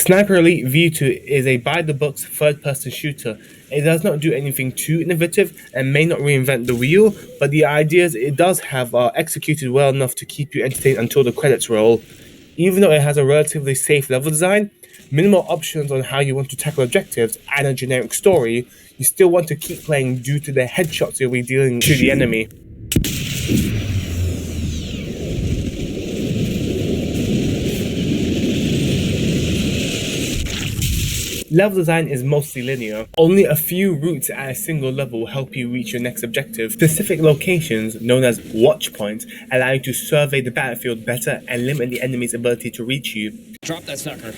Sniper Elite V2 is a by-the-books third-person shooter. It does not do anything too innovative and may not reinvent the wheel, but the ideas it does have are executed well enough to keep you entertained until the credits roll. Even though it has a relatively safe level design, minimal options on how you want to tackle objectives, and a generic story, you still want to keep playing due to the headshots you'll be dealing to the enemy. Level design is mostly linear. Only a few routes at a single level will help you reach your next objective. Specific locations, known as watch points, allow you to survey the battlefield better and limit the enemy's ability to reach you. Drop that sucker.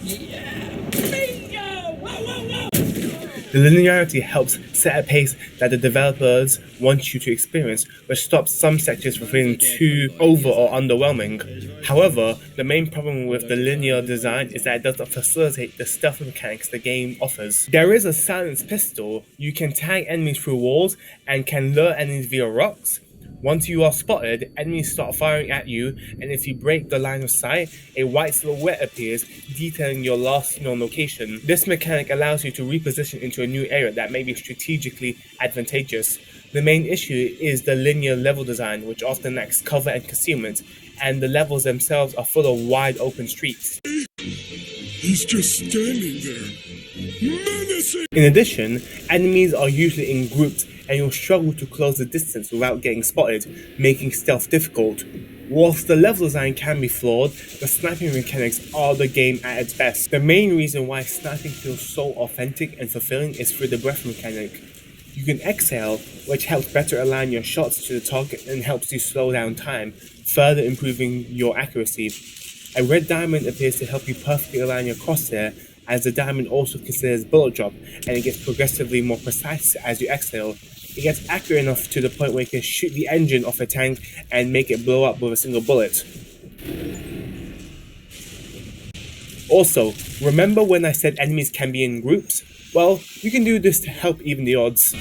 Yeah! Bingo! Whoa, whoa, whoa! The linearity helps set a pace that the developers want you to experience, which stops some sectors from feeling too over or underwhelming. However, the main problem with the linear design is that it does not facilitate the stealth mechanics the game offers. There is a silenced pistol. You can tag enemies through walls and can lure enemies via rocks. Once you are spotted, enemies start firing at you, and if you break the line of sight, a white silhouette appears, detailing your last known location. This mechanic allows you to reposition into a new area that may be strategically advantageous. The main issue is the linear level design, which often lacks cover and concealment, and the levels themselves are full of wide open streets. He's just standing there, menacing! In addition, enemies are usually in groups, and you'll struggle to close the distance without getting spotted, making stealth difficult. Whilst the level design can be flawed, the sniping mechanics are the game at its best. The main reason why sniping feels so authentic and fulfilling is through the breath mechanic. You can exhale, which helps better align your shots to the target and helps you slow down time, further improving your accuracy. A red diamond appears to help you perfectly align your crosshair, as the diamond also considers bullet drop, and it gets progressively more precise as you exhale. It gets accurate enough to the point where you can shoot the engine off a tank and make it blow up with a single bullet. Also, remember when I said enemies can be in groups? Well, you can do this to help even the odds.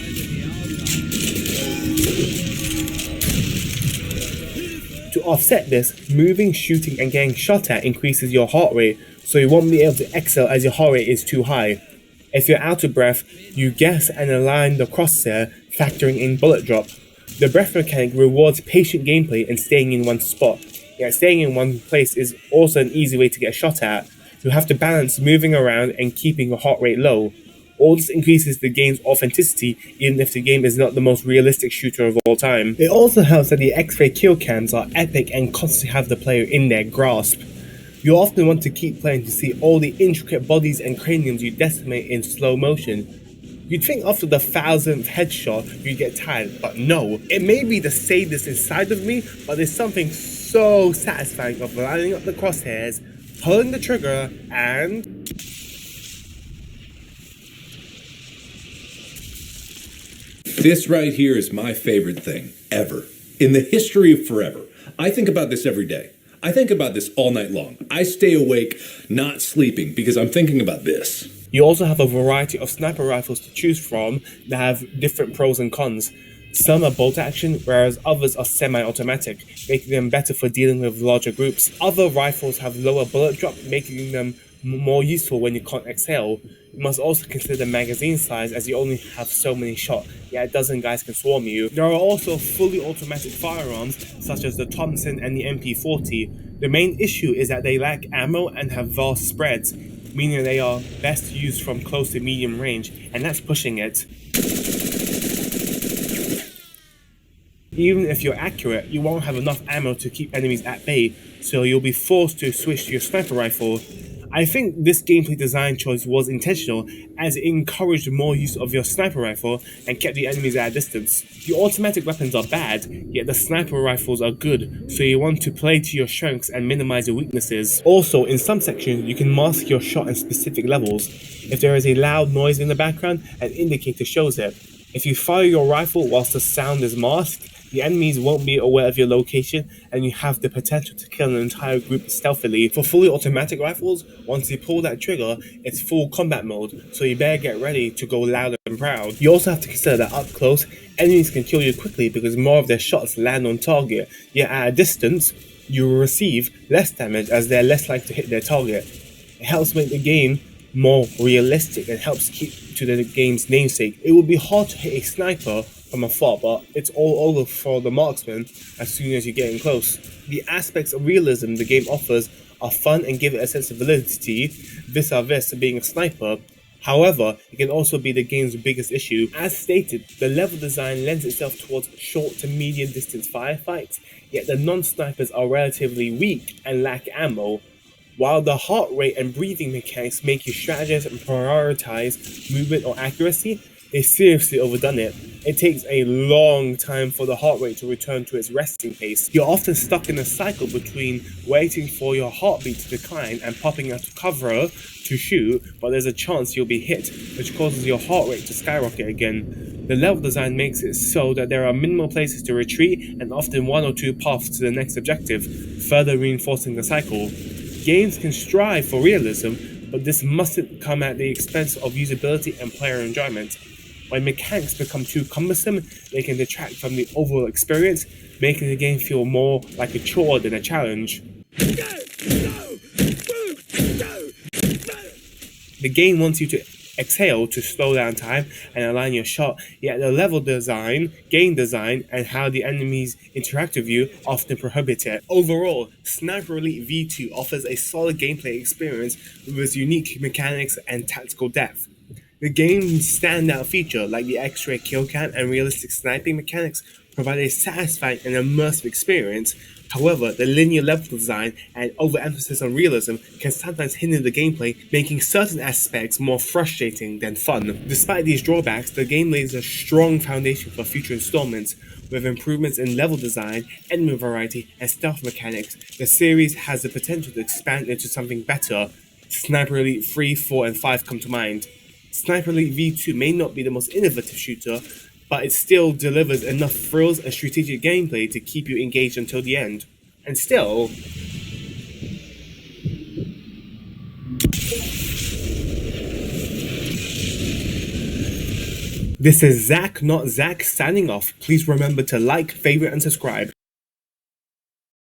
To offset this, moving, shooting and getting shot at increases your heart rate, so you won't be able to exhale as your heart rate is too high. If you're out of breath, you guess and align the crosshair, factoring in bullet drop. The breath mechanic rewards patient gameplay and staying in one spot, yet staying in one place is also an easy way to get shot at. You have to balance moving around and keeping your heart rate low. All this increases the game's authenticity, even if the game is not the most realistic shooter of all time. It also helps that the X-ray killcams are epic and constantly have the player in their grasp. You often want to keep playing to see all the intricate bodies and craniums you decimate in slow motion. You'd think after the 1000th headshot you'd get tired, but no. It may be the sadist inside of me, but there's something so satisfying of lining up the crosshairs, pulling the trigger, and... This right here is my favorite thing, ever. In the history of forever. I think about this every day. I think about this all night long. I stay awake, not sleeping, because I'm thinking about this. You also have a variety of sniper rifles to choose from that have different pros and cons. Some are bolt action, whereas others are semi-automatic, making them better for dealing with larger groups. Other rifles have lower bullet drop, making them more useful when you can't exhale. You must also consider magazine size, as you only have so many shots, yet a dozen guys can swarm you. There are also fully automatic firearms, such as the Thompson and the MP40. The main issue is that they lack ammo and have vast spreads, meaning they are best used from close to medium range, and that's pushing it. Even if you're accurate, you won't have enough ammo to keep enemies at bay, so you'll be forced to switch to your sniper rifle. I think this gameplay design choice was intentional, as it encouraged more use of your sniper rifle and kept the enemies at a distance. The automatic weapons are bad, yet the sniper rifles are good, so you want to play to your strengths and minimize your weaknesses. Also, in some sections, you can mask your shot in specific levels. If there is a loud noise in the background, an indicator shows it. If you fire your rifle whilst the sound is masked, the enemies won't be aware of your location, and you have the potential to kill an entire group stealthily. For fully automatic rifles, once you pull that trigger, it's full combat mode, so you better get ready to go loud and proud. You also have to consider that up close, enemies can kill you quickly because more of their shots land on target, yet at a distance, you will receive less damage as they're less likely to hit their target. It helps make the game more realistic and helps keep to the game's namesake. It would be hard to hit a sniper from afar, but it's all over for the Marksman as soon as you get in close. The aspects of realism the game offers are fun and give it a sense of validity, vis-a-vis being a sniper. However, it can also be the game's biggest issue. As stated, the level design lends itself towards short to medium distance firefights, yet the non-snipers are relatively weak and lack ammo. While the heart rate and breathing mechanics make you strategize and prioritize movement or accuracy, they seriously overdone it. It takes a long time for the heart rate to return to its resting pace. You're often stuck in a cycle between waiting for your heartbeat to decline and popping out of cover to shoot, but there's a chance you'll be hit, which causes your heart rate to skyrocket again. The level design makes it so that there are minimal places to retreat and often one or two paths to the next objective, further reinforcing the cycle. Games can strive for realism, but this mustn't come at the expense of usability and player enjoyment. When mechanics become too cumbersome, they can detract from the overall experience, making the game feel more like a chore than a challenge. The game wants you to exhale to slow down time and align your shot, yet the level design, game design, and how the enemies interact with you often prohibit it. Overall, Sniper Elite V2 offers a solid gameplay experience with its unique mechanics and tactical depth. The game's standout feature, like the X-ray kill cam and realistic sniping mechanics, provide a satisfying and immersive experience. However, the linear level design and overemphasis on realism can sometimes hinder the gameplay, making certain aspects more frustrating than fun. Despite these drawbacks, the game lays a strong foundation for future installments. With improvements in level design, enemy variety, and stealth mechanics, the series has the potential to expand into something better. Sniper Elite 3, 4, and 5 come to mind. Sniper Elite V2 may not be the most innovative shooter, but it still delivers enough thrills and strategic gameplay to keep you engaged until the end. And still, this is Zach, not Zach, signing off. Please remember to like, favorite, and subscribe.